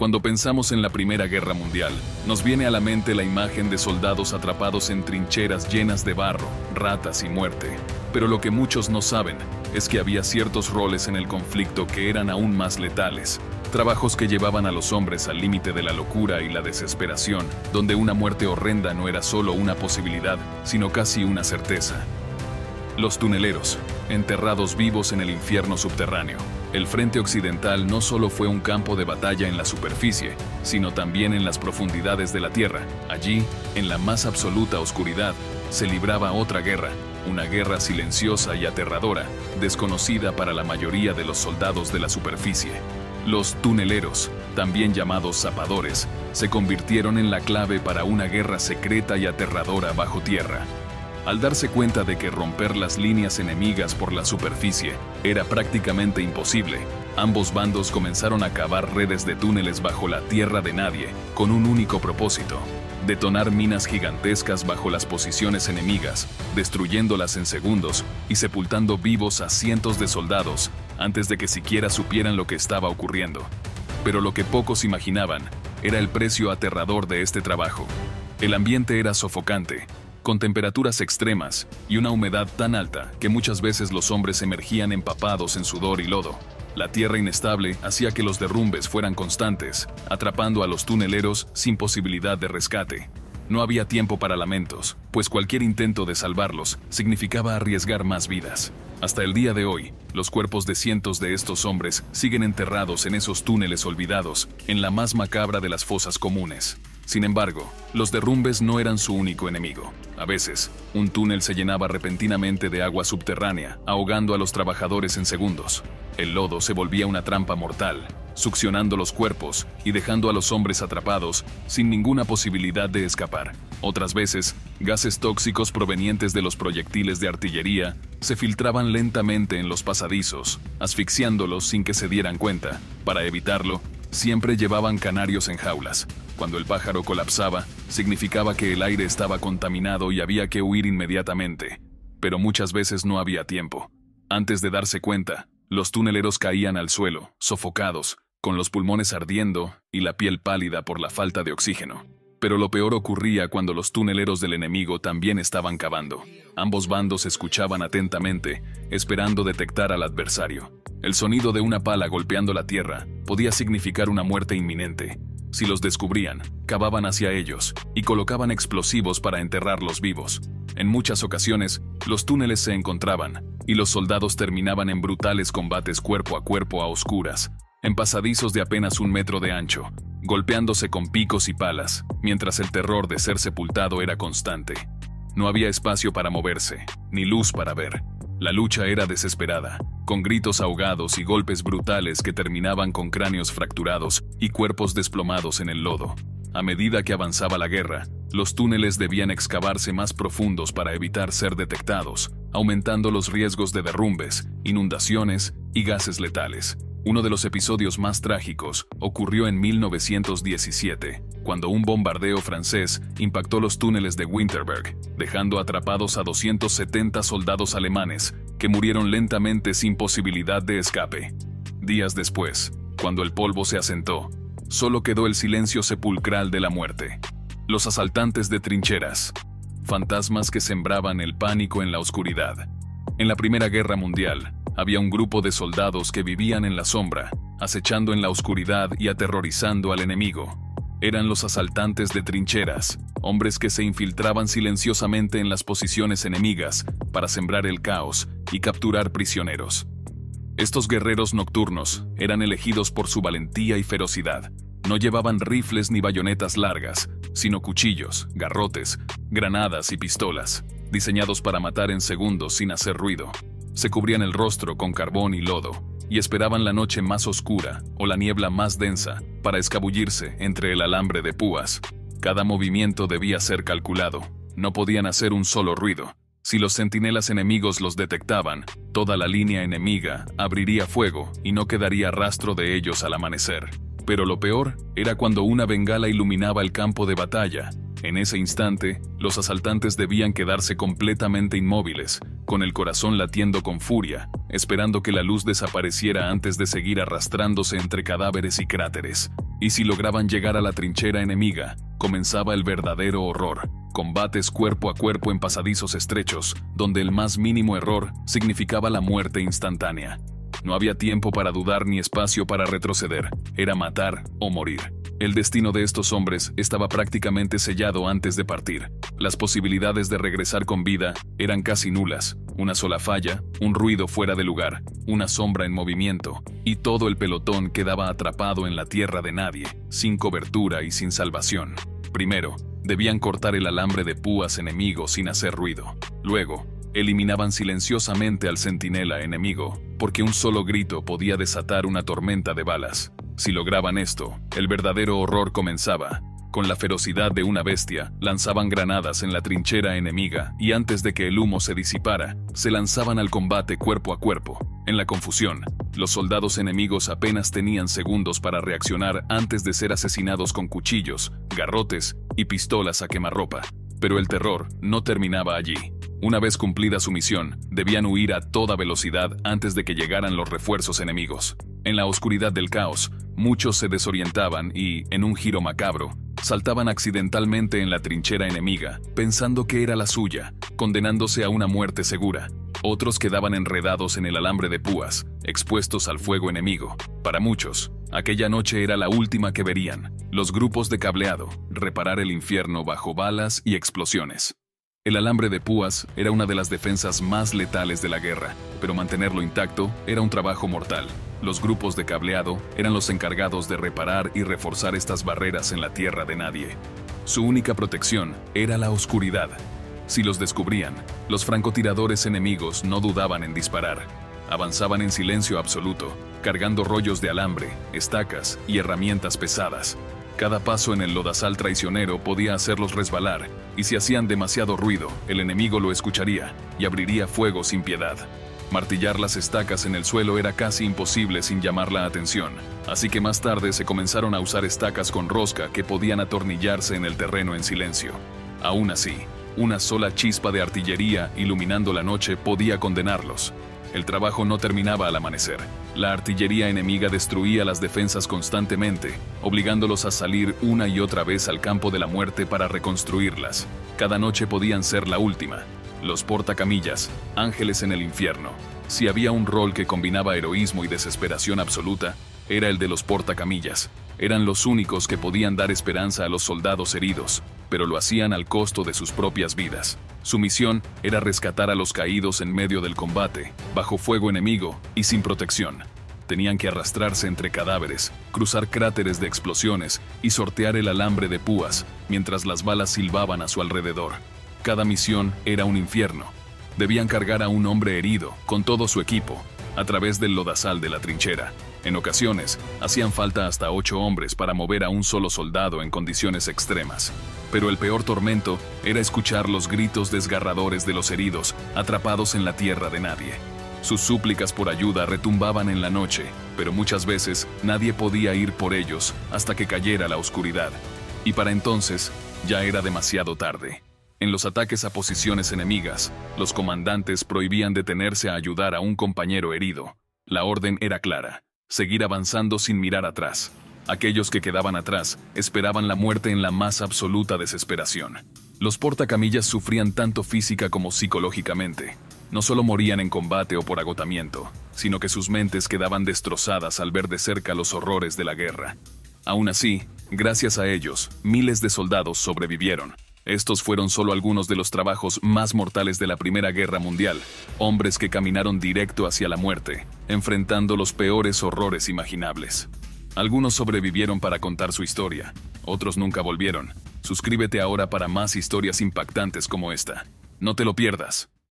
Cuando pensamos en la Primera Guerra Mundial, nos viene a la mente la imagen de soldados atrapados en trincheras llenas de barro, ratas y muerte. Pero lo que muchos no saben es que había ciertos roles en el conflicto que eran aún más letales. Trabajos que llevaban a los hombres al límite de la locura y la desesperación, donde una muerte horrenda no era solo una posibilidad, sino casi una certeza. Los tuneleros, enterrados vivos en el infierno subterráneo. El frente occidental no solo fue un campo de batalla en la superficie, sino también en las profundidades de la tierra. Allí, en la más absoluta oscuridad, se libraba otra guerra, una guerra silenciosa y aterradora, desconocida para la mayoría de los soldados de la superficie. Los tuneleros, también llamados zapadores, se convirtieron en la clave para una guerra secreta y aterradora bajo tierra. Al darse cuenta de que romper las líneas enemigas por la superficie era prácticamente imposible, ambos bandos comenzaron a cavar redes de túneles bajo la tierra de nadie, con un único propósito: detonar minas gigantescas bajo las posiciones enemigas, destruyéndolas en segundos y sepultando vivos a cientos de soldados antes de que siquiera supieran lo que estaba ocurriendo. Pero lo que pocos imaginaban era el precio aterrador de este trabajo. El ambiente era sofocante, con temperaturas extremas y una humedad tan alta que muchas veces los hombres emergían empapados en sudor y lodo. La tierra inestable hacía que los derrumbes fueran constantes, atrapando a los tuneleros sin posibilidad de rescate. No había tiempo para lamentos, pues cualquier intento de salvarlos significaba arriesgar más vidas. Hasta el día de hoy, los cuerpos de cientos de estos hombres siguen enterrados en esos túneles olvidados, en la más macabra de las fosas comunes. Sin embargo, los derrumbes no eran su único enemigo. A veces, un túnel se llenaba repentinamente de agua subterránea, ahogando a los trabajadores en segundos. El lodo se volvía una trampa mortal, succionando los cuerpos y dejando a los hombres atrapados sin ninguna posibilidad de escapar. Otras veces, gases tóxicos provenientes de los proyectiles de artillería se filtraban lentamente en los pasadizos, asfixiándolos sin que se dieran cuenta. Para evitarlo, siempre llevaban canarios en jaulas. Cuando el pájaro colapsaba, significaba que el aire estaba contaminado y había que huir inmediatamente. Pero muchas veces no había tiempo. Antes de darse cuenta, los tuneleros caían al suelo, sofocados, con los pulmones ardiendo y la piel pálida por la falta de oxígeno. Pero lo peor ocurría cuando los tuneleros del enemigo también estaban cavando. Ambos bandos escuchaban atentamente, esperando detectar al adversario. El sonido de una pala golpeando la tierra podía significar una muerte inminente. Si los descubrían, cavaban hacia ellos y colocaban explosivos para enterrarlos vivos. En muchas ocasiones, los túneles se encontraban y los soldados terminaban en brutales combates cuerpo a cuerpo a oscuras, en pasadizos de apenas 1 metro de ancho, golpeándose con picos y palas, mientras el terror de ser sepultado era constante. No había espacio para moverse, ni luz para ver. La lucha era desesperada, con gritos ahogados y golpes brutales que terminaban con cráneos fracturados y cuerpos desplomados en el lodo. A medida que avanzaba la guerra, los túneles debían excavarse más profundos para evitar ser detectados, aumentando los riesgos de derrumbes, inundaciones y gases letales. Uno de los episodios más trágicos ocurrió en 1917, cuando un bombardeo francés impactó los túneles de Winterberg, dejando atrapados a 270 soldados alemanes, que murieron lentamente sin posibilidad de escape. Días después, cuando el polvo se asentó, solo quedó el silencio sepulcral de la muerte. Los asaltantes de trincheras, fantasmas que sembraban el pánico en la oscuridad. En la Primera Guerra Mundial, había un grupo de soldados que vivían en la sombra, acechando en la oscuridad y aterrorizando al enemigo. Eran los asaltantes de trincheras, hombres que se infiltraban silenciosamente en las posiciones enemigas para sembrar el caos y capturar prisioneros. Estos guerreros nocturnos eran elegidos por su valentía y ferocidad. No llevaban rifles ni bayonetas largas, sino cuchillos, garrotes, granadas y pistolas, diseñados para matar en segundos sin hacer ruido. Se cubrían el rostro con carbón y lodo, y esperaban la noche más oscura o la niebla más densa para escabullirse entre el alambre de púas. Cada movimiento debía ser calculado, no podían hacer un solo ruido. Si los centinelas enemigos los detectaban, toda la línea enemiga abriría fuego y no quedaría rastro de ellos al amanecer. Pero lo peor era cuando una bengala iluminaba el campo de batalla. En ese instante, los asaltantes debían quedarse completamente inmóviles, con el corazón latiendo con furia, esperando que la luz desapareciera antes de seguir arrastrándose entre cadáveres y cráteres. Y si lograban llegar a la trinchera enemiga, comenzaba el verdadero horror. Combates cuerpo a cuerpo en pasadizos estrechos, donde el más mínimo error significaba la muerte instantánea. No había tiempo para dudar ni espacio para retroceder, era matar o morir. El destino de estos hombres estaba prácticamente sellado antes de partir. Las posibilidades de regresar con vida eran casi nulas. Una sola falla, un ruido fuera de lugar, una sombra en movimiento, y todo el pelotón quedaba atrapado en la tierra de nadie, sin cobertura y sin salvación. Primero, debían cortar el alambre de púas enemigo sin hacer ruido. Luego, eliminaban silenciosamente al centinela enemigo, porque un solo grito podía desatar una tormenta de balas. Si lograban esto, el verdadero horror comenzaba. Con la ferocidad de una bestia, lanzaban granadas en la trinchera enemiga y antes de que el humo se disipara, se lanzaban al combate cuerpo a cuerpo. En la confusión, los soldados enemigos apenas tenían segundos para reaccionar antes de ser asesinados con cuchillos, garrotes y pistolas a quemarropa. Pero el terror no terminaba allí. Una vez cumplida su misión, debían huir a toda velocidad antes de que llegaran los refuerzos enemigos. En la oscuridad del caos, muchos se desorientaban y, en un giro macabro, saltaban accidentalmente en la trinchera enemiga, pensando que era la suya, condenándose a una muerte segura. Otros quedaban enredados en el alambre de púas, expuestos al fuego enemigo. Para muchos, aquella noche era la última que verían. Los grupos de cableado, reparar el infierno bajo balas y explosiones. El alambre de púas era una de las defensas más letales de la guerra, pero mantenerlo intacto era un trabajo mortal. Los grupos de cableado eran los encargados de reparar y reforzar estas barreras en la tierra de nadie. Su única protección era la oscuridad. Si los descubrían, los francotiradores enemigos no dudaban en disparar. Avanzaban en silencio absoluto, cargando rollos de alambre, estacas y herramientas pesadas. Cada paso en el lodazal traicionero podía hacerlos resbalar, y si hacían demasiado ruido, el enemigo lo escucharía y abriría fuego sin piedad. Martillar las estacas en el suelo era casi imposible sin llamar la atención, así que más tarde se comenzaron a usar estacas con rosca que podían atornillarse en el terreno en silencio. Aún así, una sola chispa de artillería iluminando la noche podía condenarlos. El trabajo no terminaba al amanecer. La artillería enemiga destruía las defensas constantemente, obligándolos a salir una y otra vez al campo de la muerte para reconstruirlas. Cada noche podían ser la última. Los portacamillas, ángeles en el infierno. Si había un rol que combinaba heroísmo y desesperación absoluta, era el de los portacamillas. Eran los únicos que podían dar esperanza a los soldados heridos, pero lo hacían al costo de sus propias vidas. Su misión era rescatar a los caídos en medio del combate, bajo fuego enemigo y sin protección. Tenían que arrastrarse entre cadáveres, cruzar cráteres de explosiones y sortear el alambre de púas, mientras las balas silbaban a su alrededor. Cada misión era un infierno. Debían cargar a un hombre herido, con todo su equipo, a través del lodazal de la trinchera. En ocasiones, hacían falta hasta 8 hombres para mover a un solo soldado en condiciones extremas. Pero el peor tormento era escuchar los gritos desgarradores de los heridos, atrapados en la tierra de nadie. Sus súplicas por ayuda retumbaban en la noche, pero muchas veces nadie podía ir por ellos hasta que cayera la oscuridad. Y para entonces, ya era demasiado tarde. En los ataques a posiciones enemigas, los comandantes prohibían detenerse a ayudar a un compañero herido. La orden era clara: seguir avanzando sin mirar atrás. Aquellos que quedaban atrás esperaban la muerte en la más absoluta desesperación. Los portacamillas sufrían tanto física como psicológicamente. No solo morían en combate o por agotamiento, sino que sus mentes quedaban destrozadas al ver de cerca los horrores de la guerra. Aún así, gracias a ellos, miles de soldados sobrevivieron. Estos fueron solo algunos de los trabajos más mortales de la Primera Guerra Mundial, hombres que caminaron directo hacia la muerte, enfrentando los peores horrores imaginables. Algunos sobrevivieron para contar su historia, otros nunca volvieron. Suscríbete ahora para más historias impactantes como esta. No te lo pierdas.